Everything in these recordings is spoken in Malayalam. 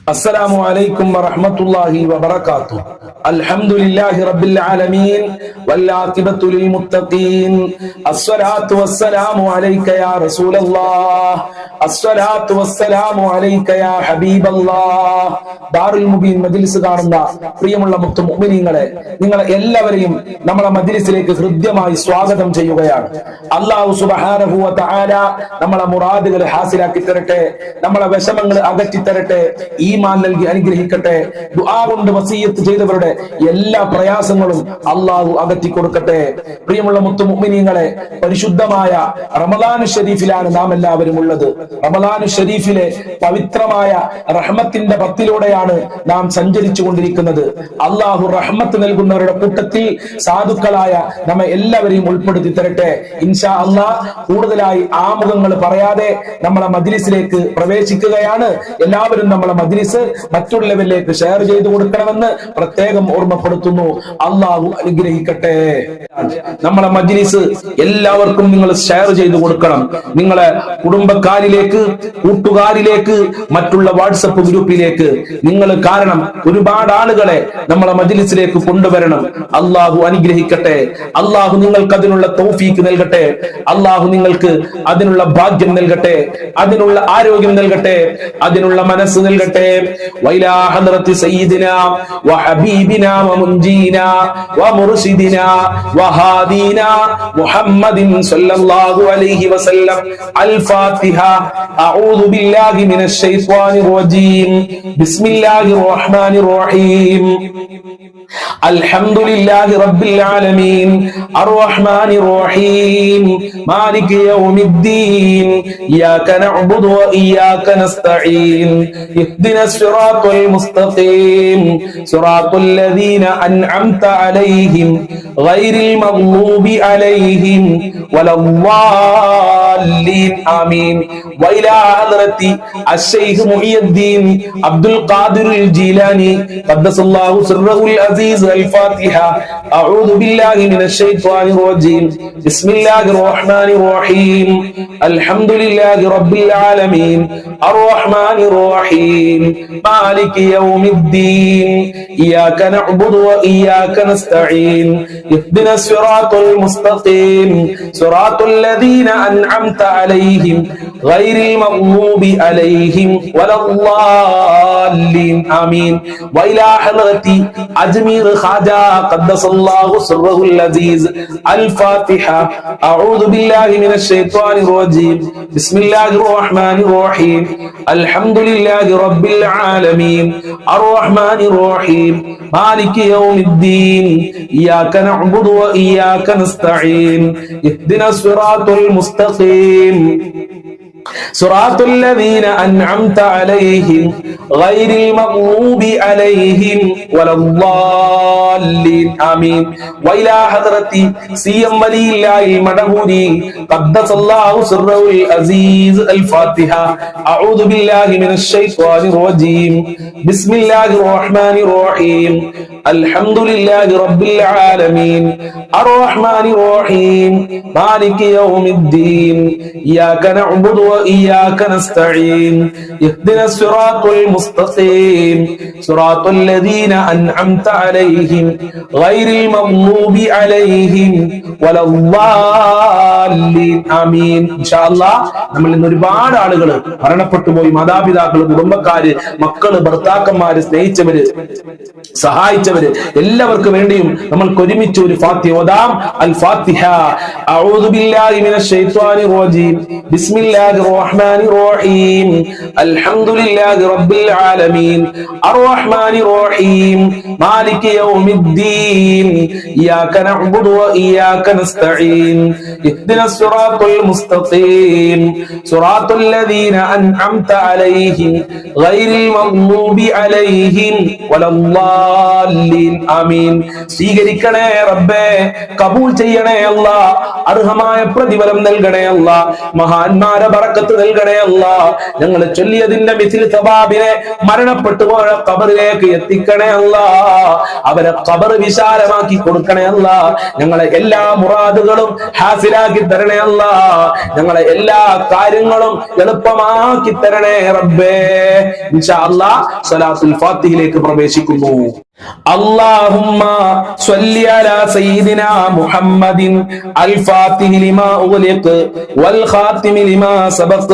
السلام عليكم ورحمة الله وبركاته. الحمد لله رب العالمين والعاقبة للمتقين. الصلاة والسلام عليك يا رسول الله. الصلاة والسلام عليك يا حبيب الله. ദാറുൽ മുബീൻ മജ്ലിസ് കാണുന്ന പ്രിയമുള്ള മുഅ്മിനീങ്ങളെ, നിങ്ങളെ എല്ലാവരെയും നമ്മുടെ മജ്ലിസിലേക്ക് ഹൃദ്യമായി സ്വാഗതം ചെയ്യുകയാണ്. അല്ലാഹു സുബ്ഹാനഹു വ തആല നമ്മളെ മുറാദുകൾ ഹാസിലാക്കി തരട്ടെ, നമ്മളെ വിഷമങ്ങൾ അകറ്റി തരട്ടെ, ഈമാൻ നൽകി അനുഗ്രഹിക്കട്ടെ. ദുആ കൊണ്ട് വസിയത്ത് ചെയ്തവരുടെ എല്ലാ പ്രയാസങ്ങളും അല്ലാഹു അകറ്റി കൊടുക്കട്ടെ. പ്രിയമുള്ള മുഅ്മിനീങ്ങളെ, പരിശുദ്ധമായ റമദാനു ശരീഫിലാണ് നാം എല്ലാവരും ഉള്ളത്. റമദാനു ശരീഫിലെ പവിത്രമായ റഹ്മത്തിന്റെ പത്തിലൂടെയാണ് നാം സഞ്ചരിച്ചു കൊണ്ടിരിക്കുന്നത്. അല്ലാഹു റഹ്മത്ത് നൽകുന്നവരുടെ കൂട്ടത്തിൽ സാധുക്കളായ നമ്മെ എല്ലാവരെയും ഉൾപ്പെടുത്തി തരട്ടെ. ഇൻഷാ അല്ലാഹ് കൂടുതലായി ആമുഖങ്ങൾ പറയാതെ നമ്മളെ മജ്ലിസിലേക്ക് പ്രവേശിക്കുകയാണ്. എല്ലാവരും നമ്മളെ മജ്ലിസ് മറ്റുള്ളവരിലേക്ക് ഷെയർ ചെയ്തു കൊടുക്കണമെന്ന് പ്രത്യേകം ഓർമ്മപ്പെടുത്തുന്നു. അല്ലാഹു അനുഗ്രഹിക്കട്ടെ. നമ്മളെ മജ്ലിസ് എല്ലാവർക്കും നിങ്ങൾ ഷെയർ ചെയ്തു കൊടുക്കണം. നിങ്ങളെ കുടുംബക്കാരിലേക്ക്, കൂട്ടുകാരിലേക്ക്, മറ്റുള്ള വാട്സപ്പ് ഗ്രൂപ്പിലേക്ക്. നിങ്ങൾ കാരണം ഒരുപാട് ആളുകളെ നമ്മളെ മജ്ലിസിലേക്ക് കൊണ്ടുവരണം. അല്ലാഹു അനുഗ്രഹിക്കട്ടെ. അല്ലാഹു നിങ്ങൾക്ക് അതിനുള്ള തൗഫീക്ക് നൽകട്ടെ. അല്ലാഹു നിങ്ങൾക്ക് അതിനുള്ള ഭാഗ്യം നൽകട്ടെ, അതിനുള്ള ആരോഗ്യം നൽകട്ടെ, അതിനുള്ള മനസ്സ് നൽകട്ടെ. വൈലാ ഹദ്റത്തി സയ്യിദിനാ വഹബീബിനാ വമുൻജീനാ വമുർശിദിനാ വഹാദീനാ മുഹമ്മദിൻ സ്വല്ലല്ലാഹു അലൈഹി വസല്ലം. അൽ ഫാത്തിഹ. അഊദു ബില്ലാഹി മിനശ് ശൈത്വാനിർ റജീം. ബിസ്മില്ലാഹിർ റഹ്മാനിർ റഹീം. അൽഹംദുലില്ലാഹി റബ്ബിൽ ആലമീൻ അർറഹ്മാനിർ റഹീം മാലികി യൗമിദ്ദീൻ ഇയ്യാക നഅ്ബുദു വ ഇയ്യാക നസ്തഈൻ ഇഹ്ദിനസ് സിറാത്തൽ മുസ്തഖീം സിറാത്തൽ ലദീന അൻഅംത അലൈഹിം ഗൈറിൽ മഗ്ദൂബി അലൈഹിം വലദ്ദാല്ലീൻ. ആമീൻ. വഇലാ ഹദ്റത്തി അശ്ശൈഖ് മുഹിയുദ്ദീൻ അബ്ദുൽ ഖാദിർ അൽ ജീലാനി ഖദ്ദസല്ലാഹു സിർറഹുൽ അസീസ്. الفاتحة. أعوذ بالله من الشيطان الرجيم. بسم الله الرحمن الرحيم. الحمد لله رب العالمين الرحمن الرحيم مالك يوم الدين إياك نعبد وإياك نستعين اهدنا الصراط المستقيم صراط الذين أنعمت عليهم غير المغضوب عليهم ولا الضالين. آمين. وإلى حضرة أجمير خواجة قدس الله سره العزيز. الفاتحة. أعوذ بالله من الشيطان الرجيم. بسم الله الرحمن الرحيم. الحمد لله رب العالمين الرحمن الرحيم مالك يوم الدين إياك نعبد وإياك نستعين اهدنا الصراط المستقيم صراط الذين أنعمت عليهم غير المغضوب عليهم ولا الضالين. آمين. وإلى حضرة سيم ولي الله المدهوري قدس الله سره العزيز. الفاتحة. أعوذ بالله من الشيطان الرجيم. بسم الله الرحمن الرحيم. الحمد لله رب العالمين الرحمن الرحيم مالك يوم الدين إياك نعبد وإياك نستعين اهدنا الصراط المستقيم صراط الذين أنعمت عليهم غير المغضوب عليهم ولا الضالين. آمين. إن شاء الله നമ്മൾ ഇന്ന് ഒരുപാട് ആളുകൾ മരണപ്പെട്ടു പോയി. മാതാപിതാക്കൾ, കുടുംബക്കാര്, മക്കള്, ഭർത്താക്കന്മാര്, സ്നേഹിച്ചവര്, സഹായിച്ചവര് എല്ലാവർക്കും വേണ്ടിയും നമ്മൾക്ക് ഒരുമിച്ച് ഒരു ഫാത്തിഹ ഓതാം. അൽ ഫാത്തിഹ. അഊദു ബില്ലാഹി മിനശ് ശൈത്വാനിർ റജീം. ബിസ്മില്ലാഹിർ റഹ്മാനിർ റഹീം. അൽഹംദുലില്ലാഹി റബ്ബിൽ ആലമീൻ അർറഹ്മാനിർ റഹീം മാലികി യൗമിദ്ദീൻ ഇയ്യാക നഅ്ബുദു വ ഇയ്യാക നസ്തഈൻ ഇഹ്ദിനസ് സിറാത്തൽ മുസ്തഖീം സിറാത്തൽ ലദീന അൻഅംത അലൈഹിം ഗൈറിൽ മഗ്ദൂബി അലൈഹിം വലദ്ദാല്ലീൻ. الضالين ആമീൻ. സ്വീകരിക്കണേ റബ്ബേ, കബൂൽ ചെയ്യണേ അല്ലാ, അർഹമായ പ്രതിഫലം നൽകണേ അല്ലാ, മഹാന്മാരെ ബറക്കത്ത് നൽകണേ അല്ലാ. ഞങ്ങൾ ചൊല്ലിയതിന്റെ മിഥിൽ സവാബിനെ മരണപ്പെട്ടു പോയ ഖബറിലേക്ക് എത്തിക്കണേ അല്ലാ, അവരെ ഖബർ വിശാലമാക്കി കൊടുക്കണേ അല്ലാ. ഞങ്ങളെ എല്ലാ മുറാദുകളും ഹാസിലാക്കി തരണേ അല്ലാ, ഞങ്ങളെ എല്ലാ കാര്യങ്ങളും എളുപ്പമാക്കി തരണേ റബ്ബേ. ഇൻഷാ അല്ലാഹ് സ്വലാത്തുൽ ഫാത്തിഹയിലേക്ക് പ്രവേശിക്കുന്നു. اللهم صل على سيدنا محمد الفاتح لما أغلق والخاتم لما سبق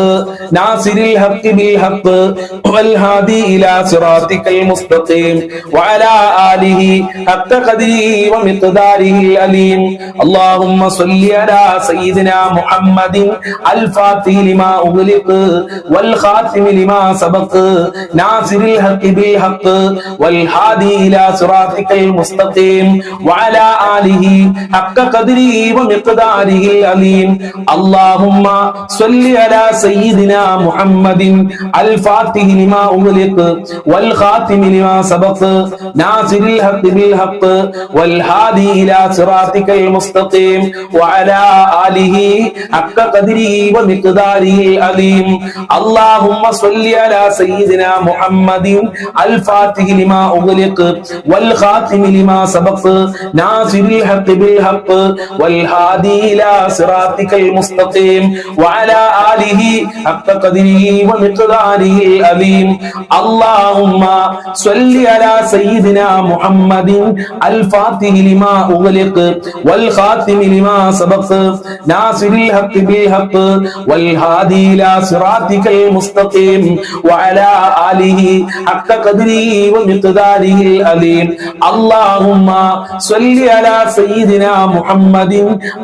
ناصر الحق بالحق والهادي إلى صراطك المستقيم وعلى آله حق قدره ومقداره العليم. اللهم صل على سيدنا محمد الفاتح لما أغلق والخاتم لما سبق ناصر الحق بالحق والهادي إلى صراطك المستقيم وعلى آله حق قدره ومقداره العليم. اللهم صل على سيدنا محمد الفاتح لما أغلق والخاتم لما سبق ناصر الحق بالحق والهادي إلى صراطك المستقيم وعلى آله حق قدره ومقداره العليم. اللهم صل على سيدنا محمد الفاتح لما أغلق والخاتم لما سبق ناصر الحق بالحق والهادي إلى صراطك المستقيم وعلى آله حق قدره ومقداره العظيم. اللهم صل على سيدنا محمد الفاتح لما أغلق والخاتم لما سبق ناصر الحق بالحق والهادي إلى صراطك المستقيم وعلى آله حق قدره ومقداره العظيم. اللهم صل على سيدنا محمد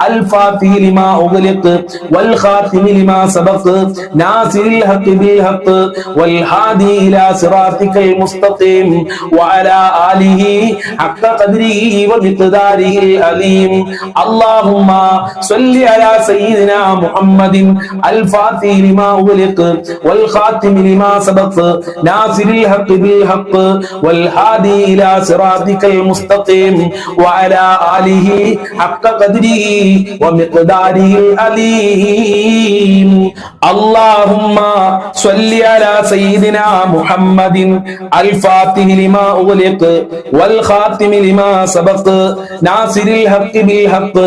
الفاتح لما أغلق والخاتم لما سبق ناصر الحق بالحق والهادي إلى صراطك المستقيم وعلى آله حق قدره ومقداره العظيم. اللهم صل على سيدنا محمد الفاتح لما أغلق والخاتم لما سبق ناصر الحق بالحق والهادي إلى صراطك المستقيم وعلى آله حق قدره ومقداره العظيم. اللهم صل على سيدنا محمد الفاتح لما أغلق والخاتم لما سبق ناصر الحق بالحق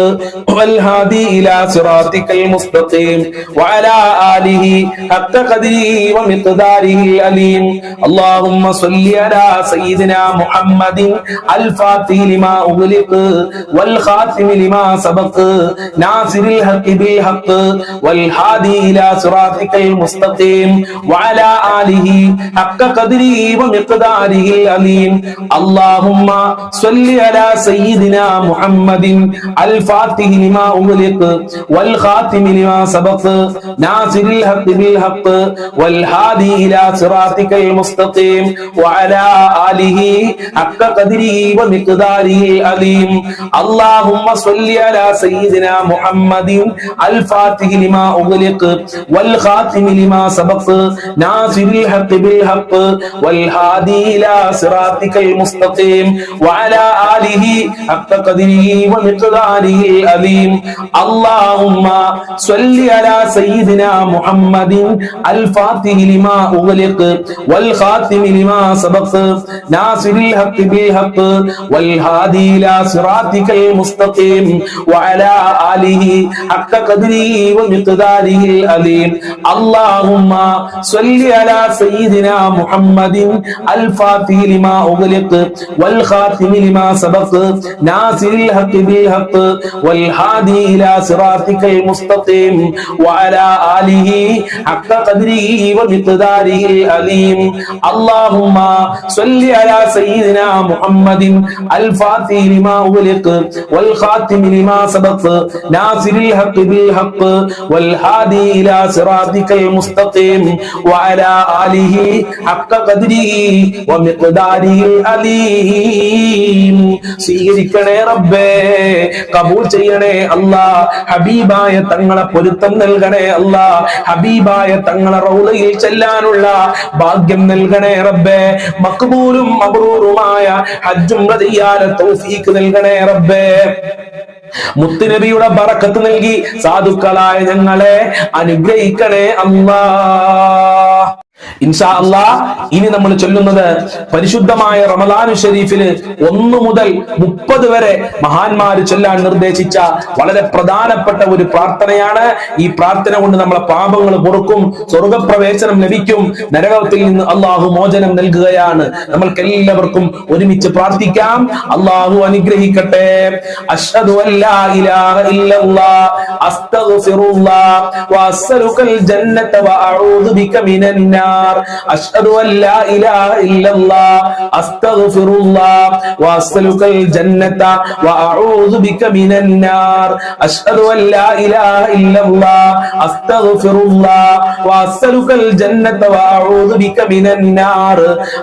والهادي إلى صراطك المستقيم وعلى آله حق قدره ومقداره العظيم. اللهم صل على سيدنا محمد الفاتح لما أغلق والخاتم لما سبق ناصر الحق بالحق والهادي إلى صراطك المستقيم وعلى آله حق قدره ومقداره العظيم. اللهم صل على سيدنا محمد الفاتح لما أغلق والخاتم لما سبق ناصر الحق بالحق والهادي إلى صراطك المستقيم وعلى آله حق قدره ومقداره العظيم. اللهم صل على سيدنا محمد الفاتح لما أغلق والخاتم لما سبق ناصر الحق بالحق والهادي إلى صراطك المستقيم وعلى آله حق قدره ومقداره العظيم. اللهم صل على سيدنا محمد الفاتح لما أغلق والخاتم لما سبق ناصر الحق بالحق والهادي إلى صراطك المستقيم وعلى آله حق قدره ومقداره العظيم. اللهم صل على سيدنا محمد الفاتح لما أغلق والخاتم لما سبق ناصر الحق بالحق والهادي إلى صراطك المستقيم وعلى آله حق قدره ومقداره العظيم. اللهم صل على سيدنا محمد الفاتح لما أغلق والخاتم لما سبق ناصر الحق بالحق والهادي إلى صراطك المستقيم وعلى آله حق قدره ومقداره العظيم. സ്വീകരിക്കണേ റബ്ബേ, കബൂൽ ചെയ്യണേ അല്ലാ, ഹബീബായ തങ്ങളെ പൊരുത്തം നൽകണേ അല്ലാ, ഹബീബായ തങ്ങളെ റൗളയിൽ ചെല്ലാനുള്ള ഭാഗ്യം നൽകണേ റബ്ബേ. മഖ്ബൂലും മബ്റൂറും മബ്റൂറുമായ ഹജ്ജ് ഉംറ ചെയ്യാൻ തൗഫീഖ് നൽകണേ റബ്ബേ. മുത്തുനബിയുടെ ബറക്കത്ത് നൽകി സാധുക്കളായ ഞങ്ങളെ അനുഗ്രഹിക്കണേ അല്ലാഹ്. ഇൻഷാ അല്ലാഹ് ഇനി നമ്മൾ ചൊല്ലുന്നത് പരിശുദ്ധമായ റമദാനു ഷരീഫില് 1 മുതൽ 30 വരെ മഹാന്മാര് ചൊല്ലാൻ നിർദ്ദേശിച്ച വളരെ പ്രധാനപ്പെട്ട ഒരു പ്രാർത്ഥനയാണ്. ഈ പ്രാർത്ഥന കൊണ്ട് നമ്മളെ പാപങ്ങൾ പൊറുക്കും, സ്വർഗപ്രവേശനം ലഭിക്കും, നരകത്തിൽ നിന്ന് അള്ളാഹു മോചനം നൽകുകയാണ്. നമ്മൾക്ക് എല്ലാവർക്കും ഒരുമിച്ച് പ്രാർത്ഥിക്കാം. അള്ളാഹു അനുഗ്രഹിക്കട്ടെ. അശ്ഹദു അല്ലാ ഇലാഹ ഇല്ലല്ലാഹ് അസ്തഗ്ഫിറുല്ലാഹ് വഅസ്അലുകൽ ജന്നത വഅഊദു ബിക മിനൻ നാർ. അശ്ഹദു അല്ലാ ഇലാഹ ഇല്ലല്ലാഹ് അസ്തഗ്ഫിറുല്ലാഹ് വഅസ്അലുകൽ ജന്നത വഅഊദു ബിക മിനൻ നാർ. അശ്ഹദു അല്ലാ ഇലാഹ ഇല്ലല്ലാഹ് അസ്തഗ്ഫിറുല്ലാഹ് വഅസ്അലുകൽ ജന്നത വഅഊദു ബിക മിനൻ നാർ.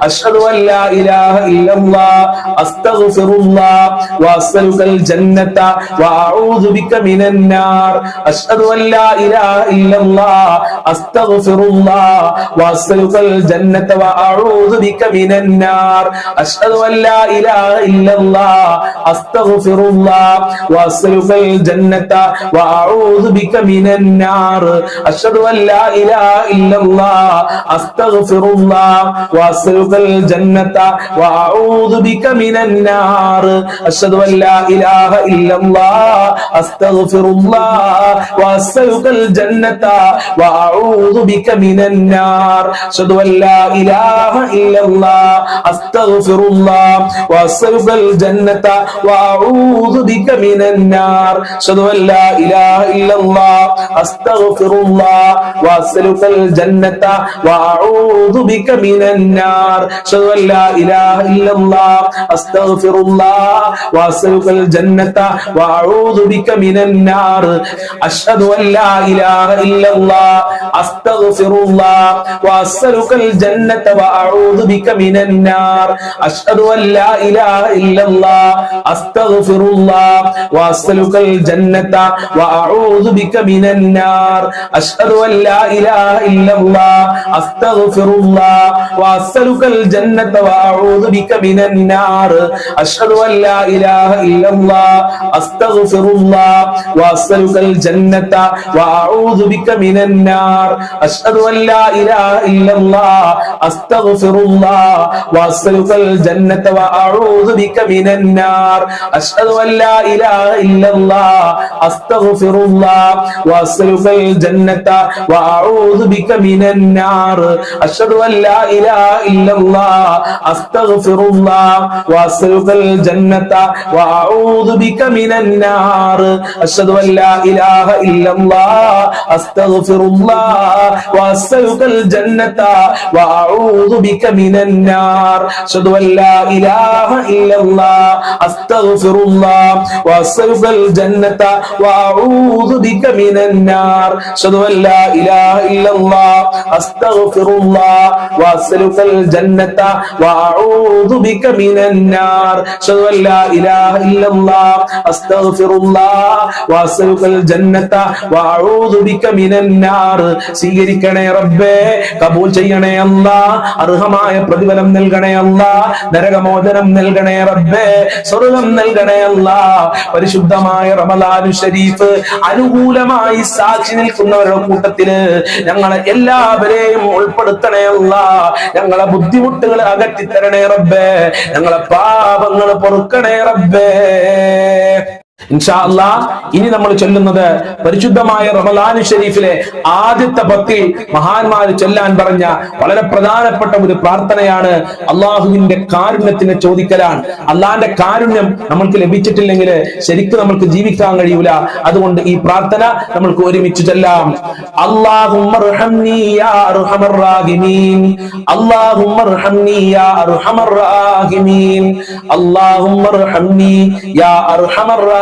അശ്ഹദു അല്ലാ ഇലാഹ ഇല്ലല്ലാഹ് അസ്തഗ്ഫിറുല്ലാഹ് വഅസ്അലുകൽ ജന്നത വഅഊദു ബിക മിനൻ നാർ. അശ്ഹദു അല്ലാ ഇലാഹ ഇല്ലല്ലാഹ് അസ്തഗ്ഫിറുല്ലാഹ് വഅസ്അലുകൽ ജന്നത വഅഊദു ബിക മിനൻ നാർ. അശ്ഹദു അല്ലാ ഇലാഹ ഇല്ലല്ലാഹ് അസ്തഗ്ഫിറുല്ലാഹ് വഅസ്അലുകൽ ജന്നത വഅഊദു ബിക മിനൻ നാർ. അശ്ഹദു അല്ലാ ഇലാഹ ഇല്ലല്ലാഹ് അസ്തഗ്ഫിറുല്ലാഹ് വഅസ്അലുകൽ ജന്നത വഅഊദു ബിക മിനൻ നാർ. അശ്ഹദു അല്ലാ ഇലാഹ ഇല്ലല്ലാഹ് അസ്തഗ്ഫിറുല്ലാഹ് വഅസ്അലുകൽ ജന്നത വഅഊദു ബിക മിനൻ നാർ. അശ്ഹദു അല്ലാ ഇലാഹ ഇല്ലല്ലാഹ് അസ്തഗ്ഫിറുല്ലാഹ് വഅസ്അലുകൽ ജന്നത വഅഊദു ബിക മിനൻ നാർ. അശ്ഹദു അല്ലാ ഇലാഹ ഇല്ലല്ലാഹ് അസ്തഗ്ഫിറുല്ലാഹ് വഅസ്അലുകൽ ജന്നത വഅഊദു ബിക മിനൻ നാർ. അശ്ഹദു അല്ലാ ഇലാഹ ഇല്ലല്ലാഹ് അസ്തഗ്ഫിറുല്ലാഹ് വഅസ്അലുകൽ ജന്നത വഅഊദു ബിക മിനൻ നാർ. അശ്ഹദു അല്ലാ ഇലാഹ ഇല്ലല്ലാഹ് അസ്തഗ്ഫിറുല്ലാഹ് വഅസ്അലുകൽ ജന്നത വഅഊദു ബിക മിനൻ നാർ. അശ്ഹദു അല്ലാ ഇലാഹ ഇല്ലല്ലാഹ് അസ്തഗ്ഫിറുല്ലാഹ് വഅസ്അലുകൽ ജന്നത വഅഊദു ബിക മിനൻ നാർ. അശ്ഹദു അല്ലാ ഇലാഹ ഇല്ലല്ലാഹ് അസ്തഗ്ഫിറുല്ലാഹ് വഅസ്അലുകൽ ജന്നത വഅഊദു ബിക മിനൻ നാർ. അശ്ഹദു അല്ലാ ഇലാഹ ഇല്ലല്ലാഹ് അസ്തഗ്ഫിറുല്ലാഹ് വഅസ്അലുകൽ ജന്നത വഅഊദു ബിക മിനൻ നാർ. അശ്ഹദു അല്ലാ ഇലാഹ ഇല്ലല്ലാഹ് അസ്തഗ്ഫിറുല്ലാഹ് വഅസ്അലുകൽ ജന്നത വഅഊദു ബിക മിനൻ നാർ. അശ്ഹദു അല്ലാ ഇലാഹ ഇല്ലല്ലാഹ് അസ്തഗ്ഫിറുല്ലാഹ് വഅസ്അലുകൽ ജന്നത വഅഊദു ബിക മിനൻ നാർ. അശ്ഹദു അല്ലാ ഇലാഹ ഇല്ലല്ലാഹ് അസ്തഗ്ഫിറുല്ലാഹ് വഅസ്അലുകൽ ജന്നത വഅഊദു ബിക മിനൻ നാർ. അശ്ഹദു അല്ലാ ഇലാഹ ഇല്ലല്ലാഹ് അസ്തഗ്ഫിറുല്ലാഹ് വഅസ്അലുകൽ ജന്നത വഅഊദു ബിക മിനൻ നാർ. അശ്ഹദു അല്ലാ ഇലാഹ ഇല്ലല്ലാഹ് അസ്തഗ്ഫിറുല്ലാഹ് വഅസ്അലുകൽ ജന്നത വഅഊദു ബിക മിനൻ നാർ. അശ്ഹദു അല്ലാ ഇലാഹ ഇല്ലല്ലാഹ് അസ്തഗ്ഫിറുല്ലാഹ് വഅസ്അലുകൽ ജന്നത വഅഊദു ബിക മിനൻ നാർ. അശ്ഹദു അല്ലാ ഇലാഹ ഇല്ലല്ലാഹ് അസ്തഗ്ഫിറുല്ലാഹ് വഅസ്അലുകൽ ജന്നത വഅഊദു ബിക മിനൻ നാർ. സ്വീകരിക്കണേ റബ്ബേ, കബൂൽ ചെയ്യണേ അല്ലാഹ്, അർഹമായ പ്രതിഫലം നൽകണേ അല്ലാഹ്, നരകമോചനം നൽകണേ റബ്ബേ, സ്വർഗ്ഗം നൽകണേ അല്ലാഹ്. പരിശുദ്ധമായ റമദാനു ഷരീഫ് അനുകൂലമായി സാക്ഷി നിൽക്കുന്നവരുടെ കൂട്ടത്തില് ഞങ്ങളെ എല്ലാവരെയും ഉൾപ്പെടുത്തണേ അല്ലാഹ്. ഞങ്ങളെ ബുദ്ധിമുട്ടുകൾ അകറ്റിത്തരണേ റബ്ബേ, ഞങ്ങളെ പാപങ്ങൾ പൊറുക്കണേ റബ്ബേ. ഇൻഷാ അല്ലാഹ് ഇനി നമ്മൾ ചൊല്ലുന്നത് പരിശുദ്ധമായ റമദാനു ഷരീഫിലെ ആദ്യത്തെ 10 മഹാന്മാർ ചൊല്ലാൻ പറഞ്ഞ വളരെ പ്രധാനപ്പെട്ട ഒരു പ്രാർത്ഥനയാണ്. അള്ളാഹുവിന്റെ കാരുണ്യത്തിനെ ചോദിക്കലാണ്. അള്ളാന്റെ കാരുണ്യം നമ്മൾക്ക് ലഭിച്ചിട്ടില്ലെങ്കിൽ ശരിക്കും നമ്മൾക്ക് ജീവിക്കാൻ കഴിയൂല. അതുകൊണ്ട് ഈ പ്രാർത്ഥന നമ്മൾക്ക് ഒരുമിച്ച് ചൊല്ലാം. അല്ലാഹുമ്മർഹംനി യാ അർഹമർ റാഹിമീൻ, അല്ലാഹുമ്മർഹംനി യാ അർഹമർ റാഹിമീൻ, അല്ലാഹുമ്മർഹംനി യാ അർഹമർ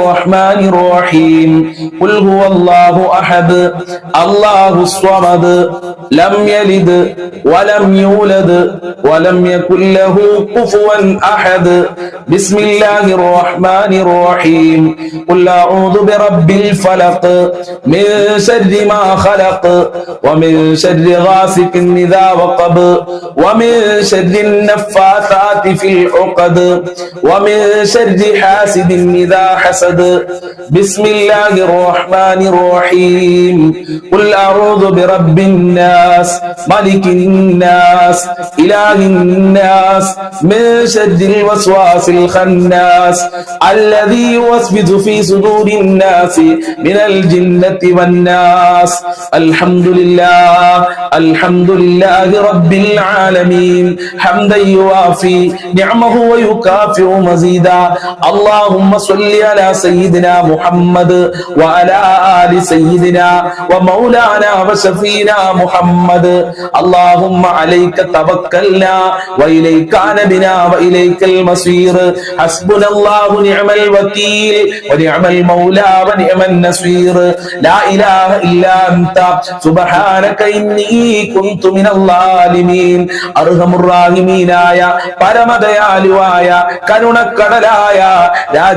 الرحمن الرحيم قل هو الله أحد الله الصمد لم يلد ولم يولد ولم يكن له كفوا أحد بسم الله الرحمن الرحيم قل أعوذ برب الفلق من شر ما خلق ومن شر غاسق إذا وقب ومن شر النفاثات في العقد ومن شر حاسد إذا حسد بسم الله الرحمن الرحيم قل أعوذ برب الناس ملك الناس إله الناس من شر الوسواس الخناس الذي يوسوس في صدور الناس من الجنة والناس الحمد لله رب العالمين حمدا يوافي نعمه ويكافئ مزيدا اللهم صل على سيدنا محمد وعلى آل سيدنا ومولانا وشفينا محمد اللهم عليك توكلنا وإليك أنبنا وإليك المصير حسبنا الله نعم الوكيل ونعم المولى ونعم النصير لا إله إلا أنت سبحانك إني كنت من الظالمين أرحم الراحمين آيا പരമദയാലുവായ കരുണക്കടലായ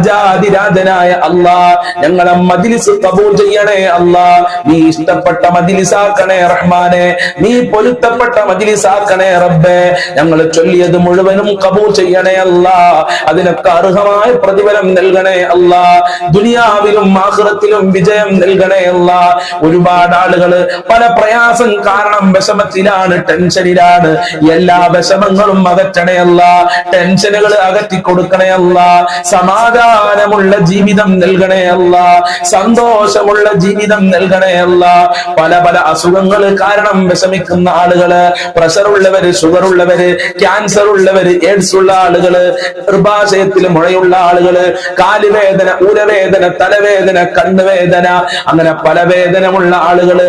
രാജാതിരാജനായ അല്ലാഹ് ഞങ്ങളെ മജ്ലിസ് കബൂൽ ചെയ്യണേ അല്ലാഹ് നീ ഇഷ്ടപ്പെട്ട മജ്ലിസാക്കണേ റഹ്മാനെ നീ പൊരുത്തപ്പെട്ട മജ്ലിസാക്കണേ റബ്ബേ ഞങ്ങൾ ചൊല്ലിയത് മുഴുവനും കബൂൽ ചെയ്യണേ അല്ലാഹ് അതിനൊക്കെ അർഹമായ പ്രതിഫലം നൽകണേ അല്ലാഹ് ദുനിയാവിലും ആഖിറത്തിലും വിജയം നൽകണേ അല്ലാഹ് ഒരുപാട് ആളുകൾ പല പ്രയാസം കാരണം വിഷമത്തിലാണ് ടെൻഷനിലാണ് എല്ലാ വിഷമങ്ങളും അകറ്റണേ അല്ലാഹ് ടെൻഷനുകൾ അകറ്റി കൊടുക്കണേ അല്ലാഹ് സമാധാനമുള്ള ജീവിതം നൽകണേ അല്ലാഹ് സന്തോഷമുള്ള ജീവിതം നൽകണേ അല്ലാഹ് പല പല അസുഖങ്ങൾ കാരണം വിഷമിക്കുന്ന ആളുകള് പ്രഷർ ഉള്ളവര് ഷുഗർ ഉള്ളവര് ക്യാൻസർ ഉള്ളവര് എയ്ഡ്സ് ഉള്ള ആളുകള് ഗർഭാശയത്തിൽ മുഴയുള്ള ആളുകള് കാലുവേദന ഊരവേദന തലവേദന കണ്ണുവേദന അങ്ങനെ പല വേദനമുള്ള ആളുകള്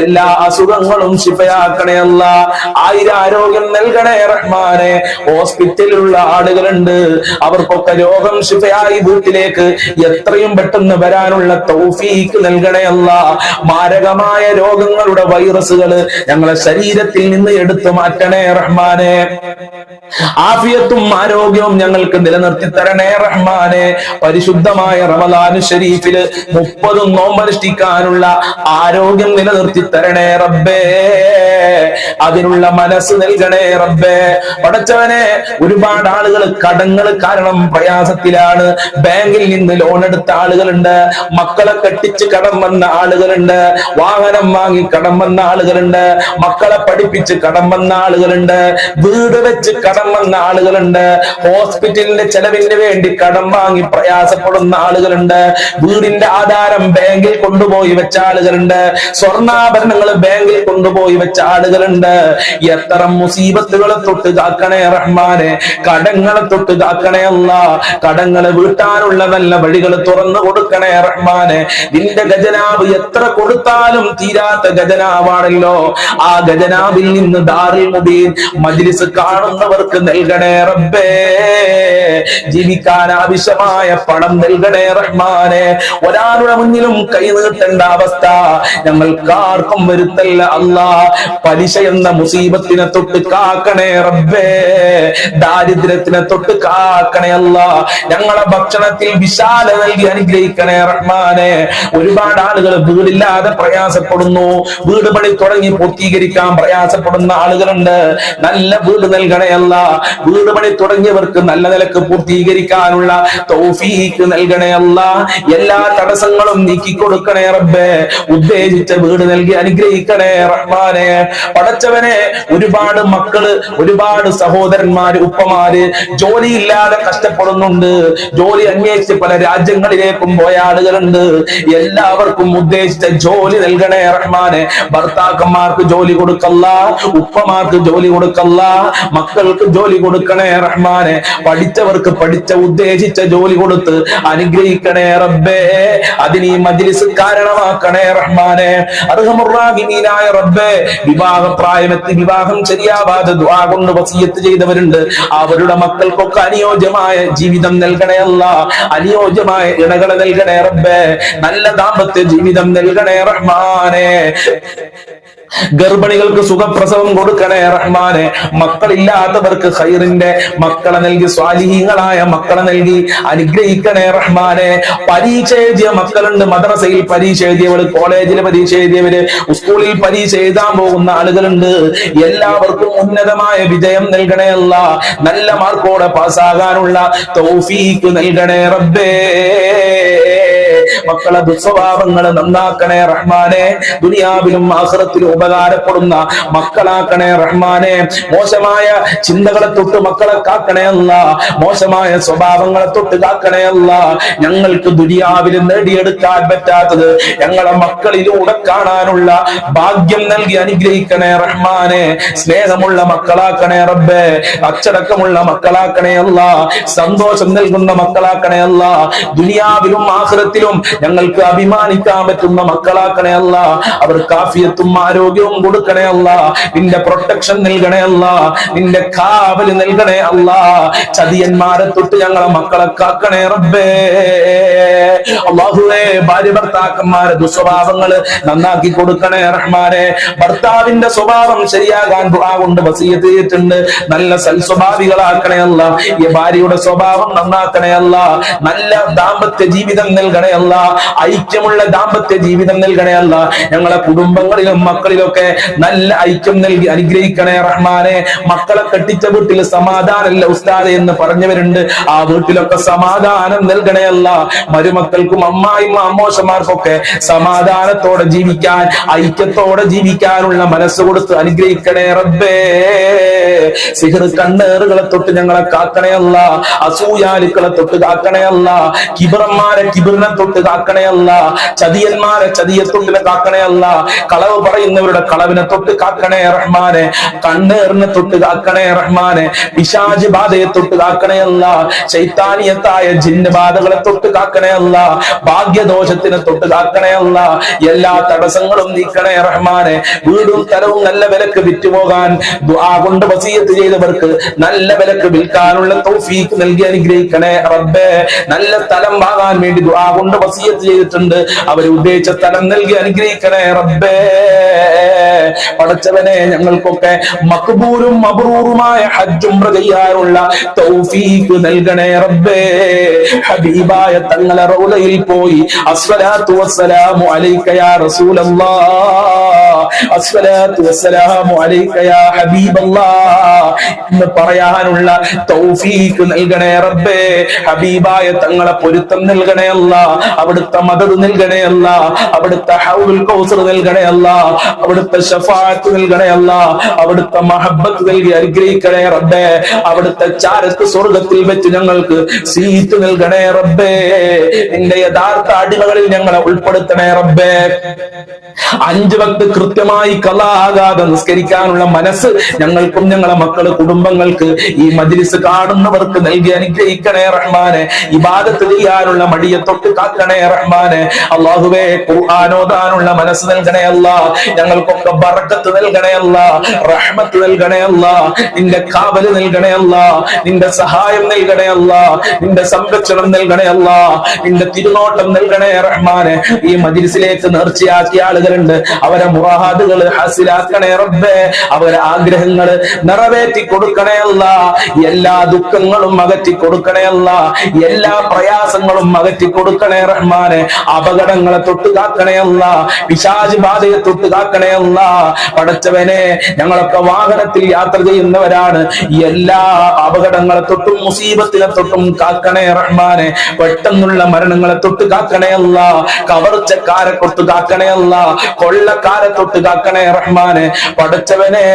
എല്ലാ അസുഖങ്ങളും ശിഫയാക്കണേ അല്ലാഹ് ആയുരാരോഗ്യം നൽകണേ റഹ്മാനെ ഹോസ്പിറ്റലിലുള്ള ആളുകളുണ്ട് അവർക്കൊക്കെ രോഗം ശിഫയായി വീട്ടിലേക്ക് എത്രയും പെട്ടെന്ന് വരാനുള്ള തൗഫീക്ക് നൽകണേ അല്ലാഹ് മാരകമായ രോഗങ്ങളുടെ വൈറസുകൾ ഞങ്ങളെ ശരീരത്തിൽ നിന്ന് എടുത്തു മാറ്റണേ റഹ്മാനെ ആഫിയത്തും ആരോഗ്യവും ഞങ്ങൾക്ക് നിലനിർത്തി തരണേ റഹ്മാനെ പരിശുദ്ധമായ റമദാൻ ശരീഫില് 30 നോമ്പനുഷ്ഠിക്കാനുള്ള ആരോഗ്യം നിലനിർത്തി തരണേ റബ്ബേ അതിനുള്ള മനസ്സ് നൽകണേ റബ്ബേ പടച്ചവനെ ഒരുപാട് ആളുകൾ കടങ്ങൾ കാരണം പ്രയാസത്തിലാണ് ബാങ്കിൽ നിന്ന് ലോൺ എടുത്ത ആളുകളുണ്ട് മക്കളെ കെട്ടിച്ച് കടം വന്ന ആളുകളുണ്ട് വാഹനം വാങ്ങി കടം വന്ന ആളുകളുണ്ട് മക്കളെ പഠിപ്പിച്ച് കടം വന്ന ആളുകളുണ്ട് വീട് വെച്ച് കടം വന്ന ആളുകളുണ്ട് ഹോസ്പിറ്റലിന്റെ ചെലവിന് വേണ്ടി കടം വാങ്ങി പ്രയാസപ്പെടുന്ന ആളുകളുണ്ട് വീടിന്റെ ആധാരം ബാങ്കിൽ കൊണ്ടുപോയി വെച്ച ആളുകളുണ്ട് സ്വർണ്ണാഭരണങ്ങൾ ബാങ്കിൽ കൊണ്ടുപോയി വെച്ച ആളുകളുണ്ട് എത്ര മുസീബത്തുകളെ തൊട്ട് കാക്കണേ റഹ്മാനെ കടങ്ങളെ തൊട്ട് കാക്കണേ അല്ലാഹ് കടങ്ങളെ വീട്ടാനുള്ള നല്ല വഴികൾ തുറന്നു കൊടുക്കണേ റഹ്മാനെ നിന്റെ ഖജനാവ് എത്ര കൊടുത്താലും തീരാത്ത ഖജനാവാണല്ലോ ആ ഖജനാവിൽ നിന്ന് ദാറുൽ മുബീൻ മജ്ലിസ് കാണുന്നവർക്ക് നൽകണേ റബ്ബേ ജീവിക്കാൻ ആവശ്യമായ പണം നൽകണേ റഹ്മാനെ ഒരാളുടെ മുന്നിലും കൈ നീട്ടേണ്ട അവസ്ഥ ഞങ്ങൾക്കാർക്കും വരുത്തല്ല അല്ലാഹ് പലിശ എന്ന മുസീബത്തിനെ തൊട്ട് കാക്കണേ റബ്ബേ ദാരിദ്ര്യത്തിനെ തൊട്ട് കാക്കണേ അല്ലാഹ് ഞങ്ങളെ ഭക്ഷണത്തിൽ വിശാല നൽകി അനുഗ്രഹിക്കണേ റഹ്മാനെ ഒരുപാട് ആളുകൾ വീടില്ലാതെ പ്രയാസപ്പെടുന്നു വീട് പണി തുടങ്ങി പൂർത്തീകരിക്കാൻ പ്രയാസപ്പെടുന്ന ആളുകളുണ്ട് നല്ല വീട് നൽകണേ അല്ലാഹ് വീട് പണി തുടങ്ങിയവർക്ക് നല്ല നിലക്ക് പൂർത്തീകരിക്കാനുള്ള തൗഫീഖ് നൽകണേ അല്ലാഹ് എല്ലാ തടസ്സങ്ങളും നീക്കി കൊടുക്കണേ റബ്ബേ ഉദ്ദേശിച്ച വീട് നൽകി അനുഗ്രഹിക്കണേ റഹ്മാനെ പടച്ചവനെ ഒരുപാട് മക്കള് ഒരുപാട് സഹോദരന്മാര് ഉപ്പമാര് ജോലിയില്ലാതെ കഷ്ടപ്പെടുന്നുണ്ട് ജോലി അന്വേഷിച്ച് പല രാജ്യങ്ങളിലേക്കും പോയ ആളുകളുണ്ട് എല്ലാവർക്കും ഉദ്ദേശിച്ച ജോലി നൽകണേ റഹ്മാനെ ഭർത്താക്കന്മാർക്ക് ജോലി കൊടുക്കല്ല ഉപ്പമാർക്ക് ജോലി കൊടുക്കല്ല മക്കൾക്ക് ജോലി കൊടുക്കണേ റഹ്മാനെ പഠിച്ചവർക്ക് പഠിച്ച ഉദ്ദേശിച്ച ജോലി കൊടുത്ത് അനുഗ്രഹിക്കണേ റബ്ബേ അതിന് ഈ മജ്ലിസ് കാരണമാക്കണേ റഹ്മാനെ അർഹമുർറാഹിമീനായ റബ്ബേ വിവാഹപ്രായമെത്തി വിവാഹം ശരിയാവാതെ ദുആ കൊണ്ട് വസിയത്ത് ചെയ്തവരുണ്ട് അവരുടെ മക്കൾക്കൊക്കെ അനുയോജ്യമായ ജീവിതം നൽകണേ അല്ലാഹ് അനുയോജ്യ അനുയോജ്യമായ ഇണകളെ നൽകണേ റബ്ബേ, നല്ല ദാമ്പത്യ ജീവിതം നൽകണേ റഹ്മാനെ, ഗർഭിണികൾക്ക് സുഖപ്രസവം കൊടുക്കണേ റഹ്മാനെ, മക്കളില്ലാത്തവർക്ക് ഖൈറിന്റെ മക്കളെ നൽകി സ്വാലിഹീങ്ങളായ മക്കളെ നൽകി അനുഗ്രഹിക്കണേ റഹ്മാനെ. പരീക്ഷ എഴുതിയ മക്കളുണ്ട്, മദ്രസയിൽ പരീക്ഷ എഴുതിയവര്, കോളേജിൽ പരീക്ഷ എഴുതിയവര്, സ്കൂളിൽ പരീക്ഷ എഴുതാൻ പോകുന്ന ആളുകളുണ്ട്. എല്ലാവർക്കും ഉന്നതമായ വിജയം നൽകണേ അല്ലാ, നല്ല മാർക്കോടെ പാസ്സാകാനുള്ള തൗഫീഖ് നൽകണേ റബ്ബേ. മക്കളെ ദുസ്വഭാവങ്ങൾ നന്നാക്കണേ റഹ്മാനെ, ദുനിയാവിലും ആഖിറത്തിലും ഉപകാരപ്പെടുന്ന മക്കളാക്കണേ റഹ്മാനെ. മോശമായ ചിന്തകളെ തൊട്ട് മക്കളെ കാക്കണേ അല്ലാ, മോശമായ സ്വഭാവങ്ങളെ തൊട്ട് കാക്കണേ അല്ലാ. ഞങ്ങൾക്ക് ദുനിയാവിൽ നേടിയെടുക്കാൻ പറ്റാത്തത് ഞങ്ങളെ മക്കളിലൂടെ കാണാനുള്ള ഭാഗ്യം നൽകി അനുഗ്രഹിക്കണേ റഹ്മാനെ. സ്നേഹമുള്ള മക്കളാക്കണേ റബ്ബേ, അച്ചടക്കമുള്ള മക്കളാക്കണേ അല്ലാ, സന്തോഷം നൽകുന്ന മക്കളാക്കണേ അല്ലാ. ദുനിയാവിലും ആഖിറത്തിലും ഞങ്ങൾക്ക് അഭിമാനിക്കാൻ പറ്റുന്ന മക്കളാക്കണേ അല്ല. അവർക്ക് ആഫിയത്തും ആരോഗ്യവും കൊടുക്കണേ അല്ല, നിന്റെ പ്രൊട്ടക്ഷൻ നൽകണേ അല്ല, നിന്റെ കാവല് നൽകണേ അല്ല. ചതിയന്മാരെ തൊട്ട് ഞങ്ങളെ മക്കളെ കാക്കണേ റബ്ബേ. അല്ലാഹുവേ, ഭാര്യ ഭർത്താക്കന്മാരെ ദുസ്വഭാവങ്ങള് നന്നാക്കി കൊടുക്കണേ റഹ്മാനെ. ഭർത്താവിന്റെ സ്വഭാവം ശരിയാകാൻ ദുആ കൊണ്ട് വസിയത്ത് ചെയ്തിട്ടുണ്ട്, നല്ല സൽസ്വഭാവികളാക്കണേ അല്ല. ഈ ഭാര്യയുടെ സ്വഭാവം നന്നാക്കണേ അല്ല, നല്ല ദാമ്പത്യ ജീവിതം നൽകണേ അല്ല, ഐക്യമുള്ള ദാമ്പത്യ ജീവിതം നൽകണേ അല്ല. ഞങ്ങളെ കുടുംബങ്ങളിലും മക്കളിലൊക്കെ നല്ല ഐക്യം നൽകി അനുഗ്രഹിക്കണേ റഹ്മാനെ. മക്കളെ കെട്ടിച്ച വീട്ടിൽ സമാധാനമല്ല ഉസ്താദെ എന്ന് പറഞ്ഞവരുണ്ട്, ആ വീട്ടിലൊക്കെ സമാധാനം നൽകണേ അല്ല. മരുമക്കൾക്കും അമ്മായിയും അമ്മോശന്മാർക്കൊക്കെ സമാധാനത്തോടെ ജീവിക്കാൻ, ഐക്യത്തോടെ ജീവിക്കാനുള്ള മനസ്സ് കൊടുത്ത് അനുഗ്രഹിക്കണേ റബ്ബേ. സിഹ്ർ കണ്ണേറുകളെ തൊട്ട് ഞങ്ങളെ കാക്കണേ അല്ല, അസൂയാലുക്കളെ തൊട്ട് കാക്കണേ അല്ല, കിബറന്മാരെ കിബിറിനെ തൊട്ട് കാക്കണേ അല്ല, ചതിയന്മാരെ ചതിയത്തൊട്ടിനെ കാക്കണേ അല്ല, കളവ് പറയുന്നവരുടെ കളവിനെ തൊട്ട് കാക്കണേ റഹ്മാനെ, കണ്ണേറിനെ തൊട്ട് കാക്കണേ റഹ്മാനെ, പിശാച് ബാധയെ തൊട്ട് കാക്കണേ അല്ല, ശൈത്താനിയത്തായ ജിന്ന് ബാധകളെ തൊട്ട് കാക്കണേ അല്ല, ഭാഗ്യദോഷത്തിനെ തൊട്ട് കാക്കണേ അല്ല. എല്ലാ തടസ്സങ്ങളും നീക്കണേ റഹ്മാനെ. വീടും സ്ഥലവും നല്ല വിലക്ക് വിറ്റുപോകാൻ ദുആ കൊണ്ട് വസിയത്ത് ചെയ്തവർക്ക് നല്ല വിലക്ക് വിൽക്കാനുള്ള തൗഫീഖ് നൽകി അനുഗ്രഹിക്കണേ റബ്ബേ. നല്ല സ്ഥലം വാങ്ങാൻ വേണ്ടി ദുആ കൊണ്ട് വസിയത്ത് ചെയ്തിട്ടുണ്ട്, അവർ ഉദ്ദേശിച്ച സ്ഥലം നൽകി അനുഗ്രഹിക്കണേ റബ്ബേ. പടച്ചവനെ, ഞങ്ങൾക്കൊക്കെ മഖ്ബൂലും മബ്റൂറുമായ ഹജ്ജ് ഉംറ ചെയ്യാനുള്ള തൗഫീഖ് നൽകണേ റബ്ബേ. ഹബീബായ തങ്ങളെ റൗളയിൽ പോയി അസ്സലാത്തു വസ്സലാമു അലൈക യാ റസൂലല്ലാഹ്, അസ്സലാത്തു വസ്സലാമു അലൈക യാ ഹബീബല്ലാഹ് എന്ന് പറയാനുള്ള തൗഫീഖ് നൽകണേ റബ്ബേ. ഹബീബായ തങ്ങളെ പൊരുത്തം നൽകണേ അല്ലാ, അവിടുത്തെ മദദ് നൽകണേ അല്ലാ, അവിടുത്തെ ഹൗലുൽ കൗസർ നൽകണേ അല്ലാ, അവിടുത്തെ ശഫാഅത്ത് നൽകണേ അല്ലാ, അവിടുത്തെ മഹബ്ബത്ത് നൽകി അനുഗ്രഹിക്കണേ റബ്ബേ. അവിടുത്തെ ചാരത്ത് സ്വർഗ്ഗത്തിൽ വെച്ച് ഞങ്ങൾക്ക് സീറ്റ് നൽകണേ റബ്ബേ. നിന്റെ യഥാർത്ഥ അടിമകളിൽ ഞങ്ങളെ ഉൾപ്പെടുത്തണേ റബ്ബേ. 5 വക്ത് കൃത്യമായി ഖളാ ആകാതെ നിസ്കരിക്കാനുള്ള മനസ്സ് ഞങ്ങൾക്കും ഞങ്ങളെ മക്കള് കുടുംബങ്ങൾക്ക് ഈ മജ്ലിസ് കാണുന്നവർക്ക് നൽകി അനുഗ്രഹിക്കണേ റഹ്മാനെ. ഇബാദത്ത് ചെയ്യാനുള്ള മടിയെ തൊട്ട് കാക്കണേ റഹ്മാനെ. അല്ലാഹുവേ, ഖുർആൻ ഓതാനുള്ള മനസ്സ് നൽകണേ അല്ലാ, ഞങ്ങൾക്കൊക്കെ ബറക്കത്ത് നൽകണേ അല്ലാ, റഹ്മത്ത് നൽകണേ അല്ലാ, നിന്റെ കാവല് നൽകണേ അല്ലാ, നിന്റെ സഹായം നൽകണേ അല്ലാ, നിന്റെ സംരക്ഷണം നൽകണേ അല്ലാ, നിന്റെ തിരുനോട്ടം നൽകണേ റഹ്മാനെ. ഈ മജ്ലിസിലേക്ക് നേർച്ചയാക്കിയ ആളുകളുണ്ട്, അവരെ മുറാദുകൾ ഹാസിലാക്കണേ റബ്ബേ. അവരെ ആഗ്രഹങ്ങള് നിറവേറ്റി കൊടുക്കണേ അല്ലാ, എല്ലാ ദുഃഖങ്ങളും അകറ്റി കൊടുക്കണേ അല്ലാ, എല്ലാ പ്രയാസങ്ങളും അകറ്റി കൊടുക്കണേ റഹ്മാനെ. അപകടങ്ങളെ തൊട്ട് കാക്കണേ അല്ലാ, പിശാച് ബാധയെ തൊട്ട് കാക്കണേ അല്ലാ. പടച്ചവനെ, ഞങ്ങളൊക്കെ വാഹനത്തിൽ യാത്ര ചെയ്യുന്നവരാണ്, എല്ലാ അപകടങ്ങളെ തൊട്ടും മുസീബത്തിനെ തൊട്ടും കാക്കണേ റഹ്മാനെ. പെട്ടെന്നുള്ള മരണങ്ങളെ തൊട്ട് കാക്കണേ അല്ലാ, കവർച്ചക്കാരെ തൊട്ട് കാക്കണേ അല്ലാ, കൊള്ളക്കാരെ തൊട്ട് കാക്കണേ റഹ്മാനെ. പടച്ചവനെ,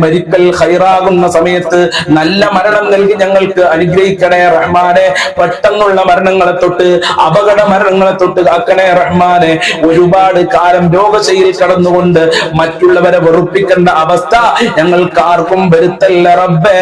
മരിക്കൽ ഖൈറാകുന്ന സമയത്ത് നല്ല മരണം നൽകി ഞങ്ങൾക്ക് അനുഗ്രഹിക്കണേ റഹ്മാനെ. പെട്ടെന്നുള്ള മരണങ്ങളെ തൊട്ട്, അപകട മരണങ്ങളെ തൊട്ട് കാക്കണേ റഹ്മാനെ. ഒരുപാട് കാലം രോഗശൈലി കടന്നുകൊണ്ട് മറ്റുള്ളവരെ വെറുപ്പിക്കേണ്ട അവസ്ഥ ഞങ്ങൾക്ക് ആർക്കും വരുത്തല്ല റബ്ബേ.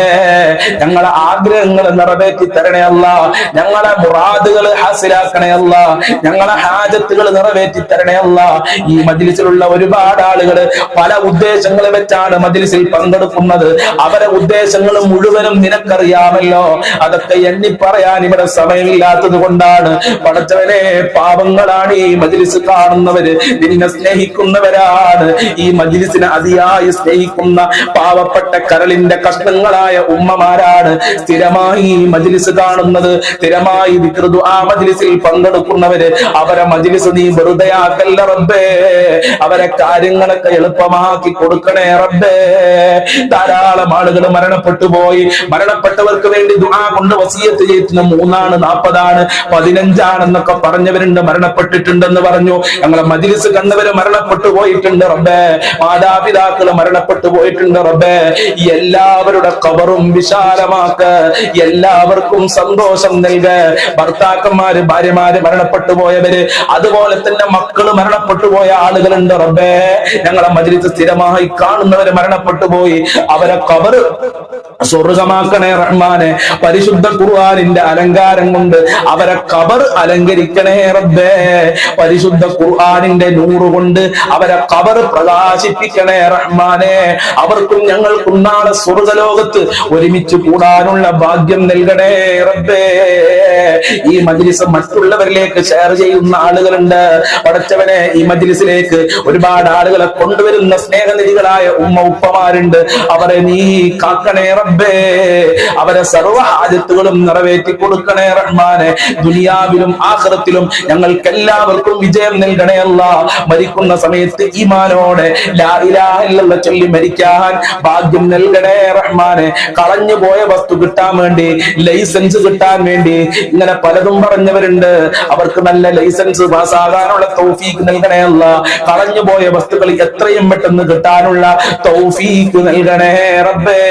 ഞങ്ങളെ ആഗ്രഹങ്ങൾ നിറവേറ്റി തരണേ അല്ലാ. ഞങ്ങളെ മുറാദുകൾ ഹാസിലാക്കണേ അല്ലാ. ഞങ്ങളെ ഹാജത്തുകൾ നിറവേറ്റി തരണേ അല്ലാ. ഈ മജ്ലിസിലുള്ള ഒരുപാട് ആളുകൾ പല ഉദ്ദേശങ്ങൾ വെച്ചാണ് മജ്ലിസിൽ പങ്കെടുക്കുന്നത്. അവരെ ഉദ്ദേശങ്ങൾ മുഴുവനും നിനക്കറിയാമല്ലോ. അതൊക്കെ എണ്ണി പറയാൻ ഇവിടെ സമയമില്ലാത്തത് കൊണ്ടാണ്. പടച്ചവനെ, പാവങ്ങളാണ് ഈ മജ്ലിസ് കാണുന്നവര്, നിന്നെ സ്നേഹിക്കുന്നവരാണ്. ഈ മജ്ലിസിനെ അതിയായി സ്നേഹിക്കുന്ന പാവപ്പെട്ട കരളിന്റെ കഷ്ണങ്ങളായ ഉമ്മമാരാണ് സ്ഥിരമായി മജ്ലിസ് കാണുന്നത്, സ്ഥിരമായി ആ മജ്ലിസിൽ പങ്കെടുക്കുന്നവര്. അവരെ മജ്ലിസ് നീ വെറുതെ ആക്കല്ല റബ്ബേ. അവരെ കാര്യങ്ങളൊക്കെ എളുപ്പമാക്കി കൊടുക്കണേ റബ്ബേ. ധാരാളം ആളുകൾ മരണപ്പെട്ടു പോയി. മരണപ്പെട്ടവർക്ക് വേണ്ടി ദുആ കൊണ്ട് വസിയത്ത് ചെയ്യുന്ന 3 40 15 പറഞ്ഞവരുണ്ട്, മരണപ്പെട്ടിട്ടുണ്ടെന്ന് പറഞ്ഞു. ഞങ്ങളെ മജ്ലിസ് കണ്ടവര് മരണപ്പെട്ടു പോയിട്ടുണ്ട് റബ്ബേ. മാതാപിതാക്കൾ മരണപ്പെട്ടു പോയിട്ടുണ്ട് റബ്ബേ. എല്ലാവരുടെ ഖബറും വിശാലമാക്ക, എല്ലാവർക്കും സന്തോഷം നൽക. ഭർത്താക്കന്മാര് ഭാര്യമാര് മരണപ്പെട്ടു പോയവര്, അതുപോലെ തന്നെ മക്കള് മരണപ്പെട്ടു പോയ ആളുകളുണ്ട് റബ്ബേ. ഞങ്ങളെ മജ്ലിസ് സ്ഥിരമായി കാണുന്നവര് മരണപ്പെട്ടു പോയി. അവരെ ഖബർ സ്വർഗമാക്കണേ റഹ്മാനെ. പരിശുദ്ധ ഖുർആനിന്റെ അലങ്കാരം കൊണ്ട് അവരെ ഖബർ അലങ്കരിക്കണേ റബ്ബേ. പരിശുദ്ധ ഖുർആനിന്റെ നൂറ് കൊണ്ട് അവരെ ഖബർ പ്രകാശിപ്പിക്കണേ റഹ്മാനെ. അവർക്കും ഞങ്ങൾക്കും നാളെ സ്വർഗലോകത്ത് ഒരുമിച്ച് കൂടാനുള്ള ഭാഗ്യം നൽകണേ റബ്ബേ. ഈ മജ്ലിസ് മറ്റുള്ളവരിലേക്ക് ഷെയർ ചെയ്യുന്ന ആളുകളുണ്ട് പടച്ചവനെ. ഈ മജ്ലിസിലേക്ക് ഒരുപാട് ആളുകളെ കൊണ്ടുവരുന്ന സ്നേഹനിധികളായ ഉമ്മ ഉപ്പമാരുണ്ട്. അവരെ നീ കാക്കണേ റബ്ബേ. അവരെ സർവ്വ ഹാജത്തുകളും നിറവേറ്റി കൊടുക്കണേ റഹ്മാനെ. ദുനിയാവിലും ആഖിറത്തിലും ഞങ്ങൾക്ക് എല്ലാവർക്കും വിജയം നൽകണേ അല്ലാ. മരിക്കുന്ന സമയത്ത് ഈമാനോടെ ലാ ഇലാഹ ഇല്ലല്ലാഹ് ചൊല്ലി മരിക്കാൻ ഭാഗ്യം നൽകണേ റഹ്മാനെ. കളഞ്ഞു പോയ വസ്തു കിട്ടാൻ വേണ്ടി, ലൈസൻസ് കിട്ടാൻ വേണ്ടി ഇങ്ങനെ പലതും പറഞ്ഞവരുണ്ട്. അവർക്ക് നല്ല ലൈസൻസ് പാസ്സാകാനുള്ള തൗഫീഖ് നൽകണേ അല്ലാ. കളഞ്ഞു പോയ വസ്തുക്കൾ എത്രയും പെട്ടെന്ന് കിട്ടാനുള്ള തൗഫീഖ് നൽകണേ റബ്ബേ.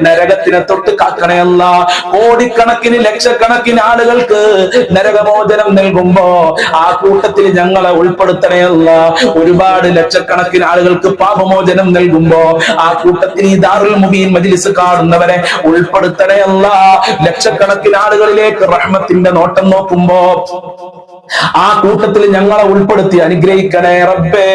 നരകത്തിനെ തൊട്ട് കാക്കണേ അല്ലാ. കോടിക്കണക്കിന് ലക്ഷക്കണക്കിന് ആളുകൾക്ക് നരകമോചനം നൽകുമ്പോ ആ കൂട്ടത്തിൽ ഞങ്ങളെ ഉൾപ്പെടുത്തണേ അല്ലാ. ഒരുപാട് ലക്ഷക്കണക്കിന് ആളുകൾക്ക് പാപമോചനം നൽകുമ്പോ ആ കൂട്ടത്തിൽ ഈ ദാറുൽ മുബീൻ മജ്ലിസ് കാണുന്നവരെ ഉൾപ്പെടുത്തണേ അല്ലാ. ലക്ഷക്കണക്കിന് ആളുകളിലേക്ക് റഹ്മത്തിന്റെ നോട്ടം നോക്കുമ്പോ ആ കൂട്ടത്തിൽ ഞങ്ങളെ ഉൾപ്പെടുത്തി അനുഗ്രഹിക്കണേ റബ്ബേ.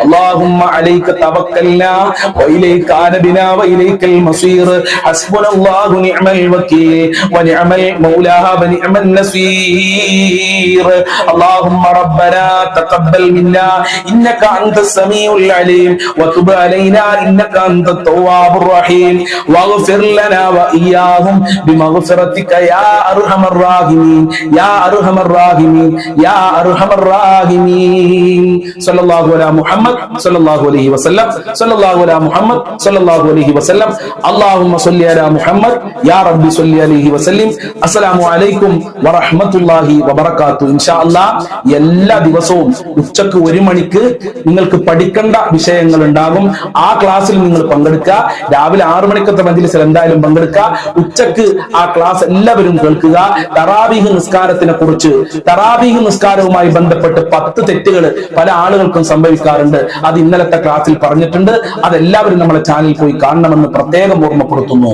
അല്ലാഹുമ്മ അലൈക തവക്കൽനാ വഇലൈക അനബിനാ വഇലൈകൽ മസീർ. ഹസ്ബുനല്ലാഹു നിഅമൽ വകീൽ വനിഅമൽ മൗലാ വനിഅമൻ നസീർ. അല്ലാഹുമ്മ റബ്ബനാ തഖബ്ബൽ മിന്നാ ഇന്നക അൻതസ് സമീഉൽ അലീം വതുബ് അലൈനാ ഇന്നക അൻതത് തവ്വാബുർ റഹീം വഗ്ഫിർ ലനാ വഇയ്യാഹും ബിമഗ്ഫിറതിക യാ അർഹമർ റഹീമീൻ യാ അർഹമർ الراحمين يا ارحم الراحمين صلى الله على محمد صلى الله عليه وسلم صلى الله على محمد صلى الله عليه وسلم اللهم صل على محمد يا رب صل عليه وسلم. അസ്സലാമു അലൈക്കും വറഹ്മത്തുള്ളാഹി വബറകാതുഹു. ഇൻഷാ അല്ലാഹ് എല്ലാ ദിവസവും ഉച്ചക്ക് 1 മണിക്ക് നിങ്ങൾക്ക് പഠിക്കേണ്ട വിഷയങ്ങൾ ഉണ്ടാകും. ആ ക്ലാസ്സിൽ നിങ്ങൾ പങ്കെടുക്കുക. രാവിലെ 6 മണിക്കത്തെ മജ്ലിസിൽ എന്തായാലും പങ്കെടുക്കുക. ഉച്ചക്ക് ആ ക്ലാസ് എല്ലാവരും കേൾക്കുക. തറാവീഹ് നിസ്കാരത്തിനെ കുറിച്ച്, തറാവീഹ് നിസ്കാരവുമായി ബന്ധപ്പെട്ട് 10 തെറ്റുകൾ പല ആളുകൾക്കും സംഭവിക്കാറുണ്ട്. അത് ഇന്നലത്തെ ക്ലാസ്സിൽ പറഞ്ഞിട്ടുണ്ട്. അതെല്ലാവരും നമ്മളെ ചാനലിൽ പോയി കാണണമെന്ന് പ്രത്യേകം ഓർമ്മപ്പെടുത്തുന്നു.